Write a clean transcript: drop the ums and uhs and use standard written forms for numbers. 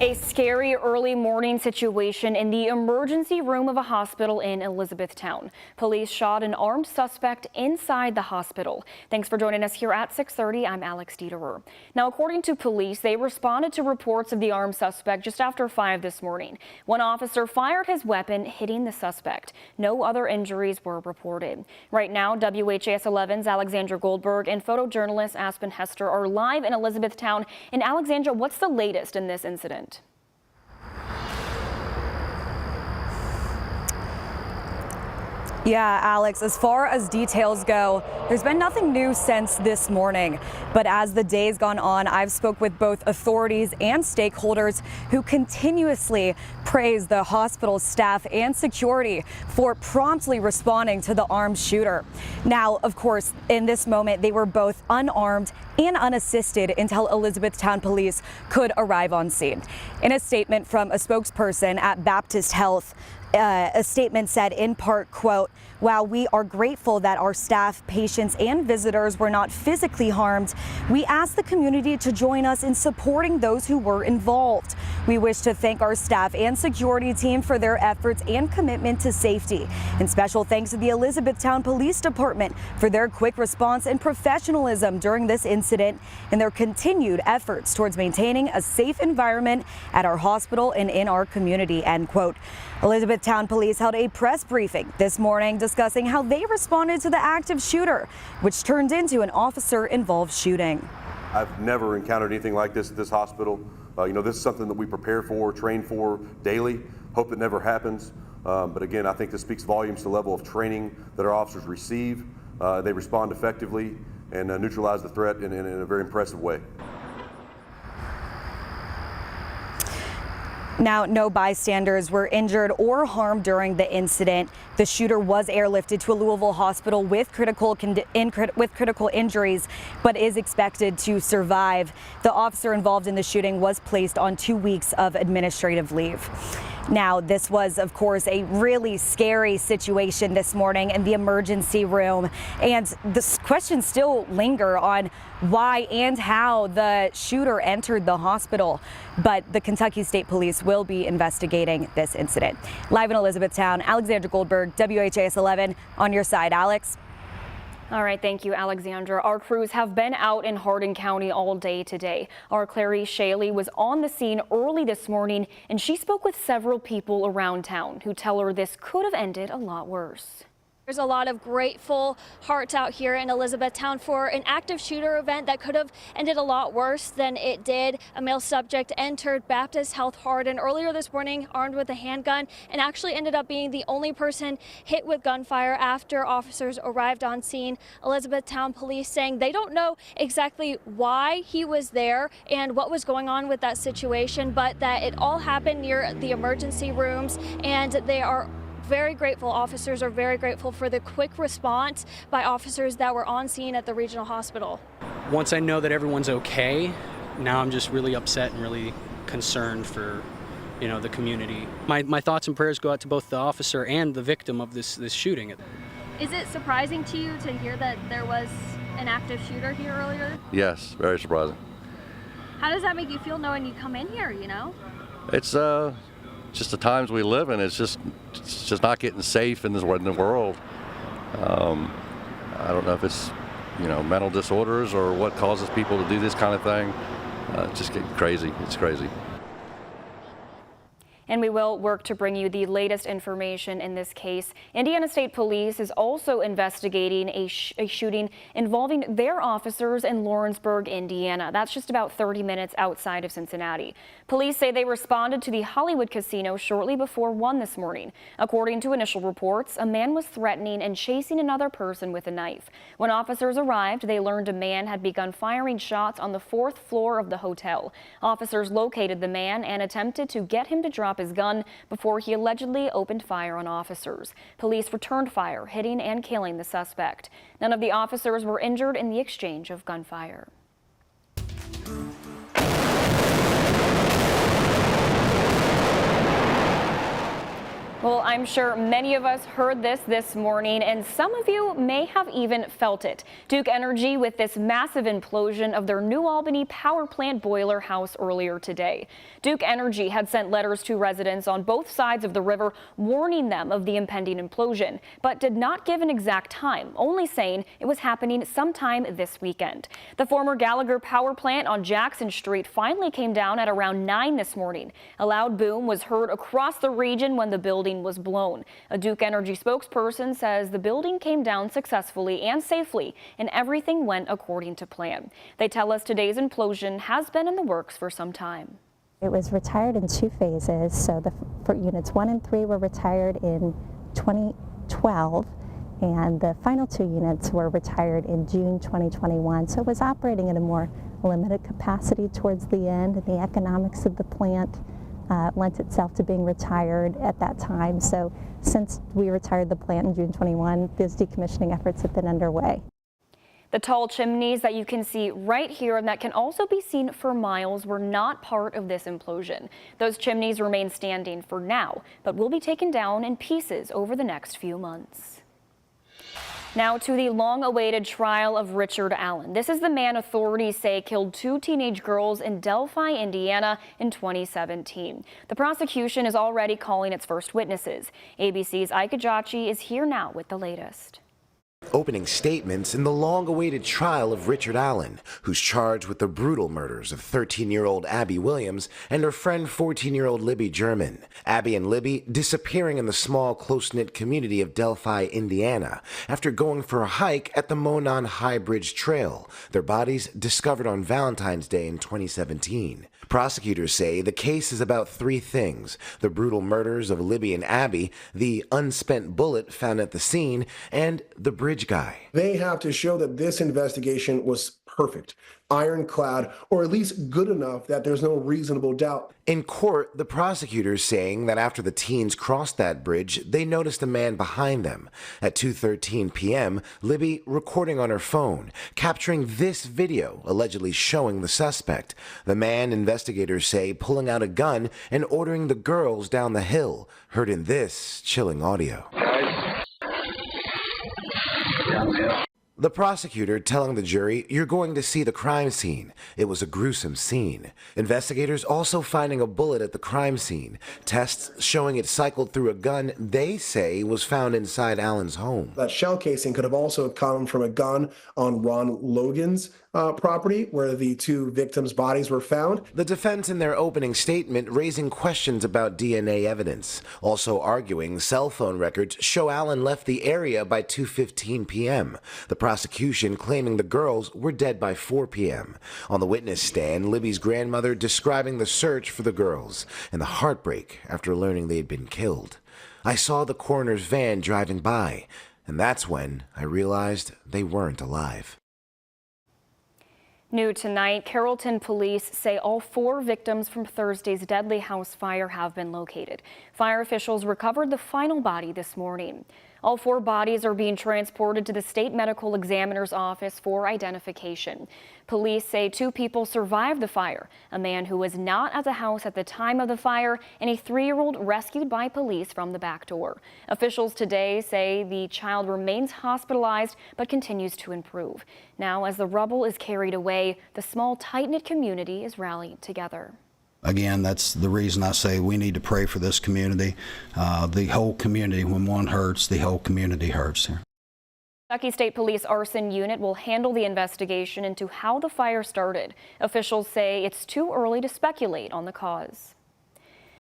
A scary early morning situation in the emergency room of a hospital in Elizabethtown. Police shot an armed suspect inside the hospital. Thanks for joining us here at 6:30. I'm Alex Dieterer. Now, according to police, they responded to reports of the armed suspect just after 5 this morning. One officer fired his weapon, hitting the suspect. No other injuries were reported. Right now, WHAS11's Alexandra Goldberg and photojournalist Aspen Hester are live in Elizabethtown. And Alexandra, what's the latest in this incident? Yeah, Alex, as far as details go, there's been nothing new since this morning. But as the day's gone on, I've spoke with both authorities and stakeholders who continuously praise the hospital's staff and security for promptly responding to the armed shooter. Now, of course, in this moment, they were both unarmed and unassisted until Elizabethtown police could arrive on scene. In a statement from a spokesperson at Baptist Health, a statement said in part, quote, "While we are grateful that our staff, patients, and visitors were not physically harmed, we ask the community to join us in supporting those who were involved. We wish to thank our staff and security team for their efforts and commitment to safety. And special thanks to the Elizabethtown Police Department for their quick response and professionalism during this incident and their continued efforts towards maintaining a safe environment at our hospital and in our community," end quote. Elizabethtown police held a press briefing this morning discussing how they responded to the active shooter, which turned into an officer-involved shooting. I've never encountered anything like this at this hospital. This is something that we prepare for, train for daily. Hope it never happens. But again, I think this speaks volumes to the level of training that our officers receive. They respond effectively and neutralize the threat in a very impressive way. Now, no bystanders were injured or harmed during the incident. The shooter was airlifted to a Louisville hospital with critical injuries, but is expected to survive. The officer involved in the shooting was placed on 2 weeks of administrative leave. Now, this was, of course, a really scary situation this morning in the emergency room, and the questions still linger on why and how the shooter entered the hospital. But the Kentucky State Police will be investigating this incident. Live in Elizabethtown, Alexandra Goldberg, WHAS 11, on your side. Alex? All right, thank you, Alexandra. Our crews have been out in Hardin County all day today. Our Clary Shaley was on the scene early this morning, and she spoke with several people around town who tell her this could have ended a lot worse. There's a lot of grateful hearts out here in Elizabethtown for an active shooter event that could have ended a lot worse than it did. A male subject entered Baptist Health Hardin earlier this morning armed with a handgun and actually ended up being the only person hit with gunfire after officers arrived on scene. Elizabethtown police saying they don't know exactly why he was there and what was going on with that situation, but that it all happened near the emergency rooms, and they are very grateful. Officers are very grateful for the quick response by officers that were on scene at the regional hospital. Once I know that everyone's okay, now I'm just really upset and really concerned for, the community. My thoughts and prayers go out to both the officer and the victim of this shooting. Is it surprising to you to hear that there was an active shooter here earlier? Yes, very surprising. How does that make you feel knowing you come in here, It's just the times we live in. It's just not getting safe in the world. I don't know if it's mental disorders or what causes people to do this kind of thing. It's just getting crazy. It's crazy. And we will work to bring you the latest information in this case. Indiana State Police is also investigating a shooting involving their officers in Lawrenceburg, Indiana. That's just about 30 minutes outside of Cincinnati. Police say they responded to the Hollywood Casino shortly before 1 this morning. According to initial reports, a man was threatening and chasing another person with a knife. When officers arrived, they learned a man had begun firing shots on the 4th floor of the hotel. Officers located the man and attempted to get him to drop his gun before he allegedly opened fire on officers. Police returned fire, hitting and killing the suspect. None of the officers were injured in the exchange of gunfire. Well, I'm sure many of us heard this morning, and some of you may have even felt it. Duke Energy with this massive implosion of their New Albany power plant boiler house earlier today. Duke Energy had sent letters to residents on both sides of the river warning them of the impending implosion, but did not give an exact time, only saying it was happening sometime this weekend. The former Gallagher power plant on Jackson Street finally came down at around 9 this morning. A loud boom was heard across the region when the building was blown. A Duke Energy spokesperson says the building came down successfully and safely, and everything went according to plan. They tell us today's implosion has been in the works for some time. It was retired in 2 phases, so for units 1 and 3 were retired in 2012, and the final 2 units were retired in June 2021. So it was operating at a more limited capacity towards the end, and the economics of the plant lent itself to being retired at that time. So since we retired the plant in June 21, those decommissioning efforts have been underway. The tall chimneys that you can see right here and that can also be seen for miles were not part of this implosion. Those chimneys remain standing for now, but will be taken down in pieces over the next few months. Now to the long-awaited trial of Richard Allen. This is the man authorities say killed 2 teenage girls in Delphi, Indiana in 2017. The prosecution is already calling its first witnesses. ABC's Ike Ajachi is here now with the latest. Opening statements in the long-awaited trial of Richard Allen, who's charged with the brutal murders of 13-year-old Abby Williams and her friend 14-year-old Libby German. Abby and Libby disappearing in the small, close-knit community of Delphi, Indiana, after going for a hike at the Monon High Bridge Trail. Their bodies discovered on Valentine's Day in 2017. Prosecutors say the case is about 3 things: the brutal murders of Libby and Abby, the unspent bullet found at the scene, and the bridge guy. They have to show that this investigation was perfect, ironclad, or at least good enough that there's no reasonable doubt. In court, the prosecutors saying that after the teens crossed that bridge, they noticed a man behind them. At 2:13 p.m., Libby recording on her phone, capturing this video allegedly showing the suspect. The man, investigators say, pulling out a gun and ordering the girls down the hill, heard in this chilling audio. The prosecutor telling the jury, "You're going to see the crime scene. It was a gruesome scene." Investigators also finding a bullet at the crime scene. Tests showing it cycled through a gun they say was found inside Allen's home. That shell casing could have also come from a gun on Ron Logan's property, where the 2 victims' bodies were found. The defense in their opening statement raising questions about DNA evidence, also arguing cell phone records show Allen left the area by 2:15 p.m. The prosecution claiming the girls were dead by 4 p.m. On the witness stand, Libby's grandmother describing the search for the girls and the heartbreak after learning they had been killed. "I saw the coroner's van driving by, and that's when I realized they weren't alive." New tonight, Carolton police say all 4 victims from Thursday's deadly house fire have been located. Fire officials recovered the final body this morning. All 4 bodies are being transported to the state medical examiner's office for identification. Police say 2 people survived the fire, a man who was not at the house at the time of the fire and a 3-year-old rescued by police from the back door. Officials today say the child remains hospitalized but continues to improve. Now, as the rubble is carried away, the small, tight-knit community is rallying together. Again, that's the reason I say we need to pray for this community. The whole community, when one hurts, the whole community hurts here. Kentucky State Police Arson Unit will handle the investigation into how the fire started. Officials say it's too early to speculate on the cause.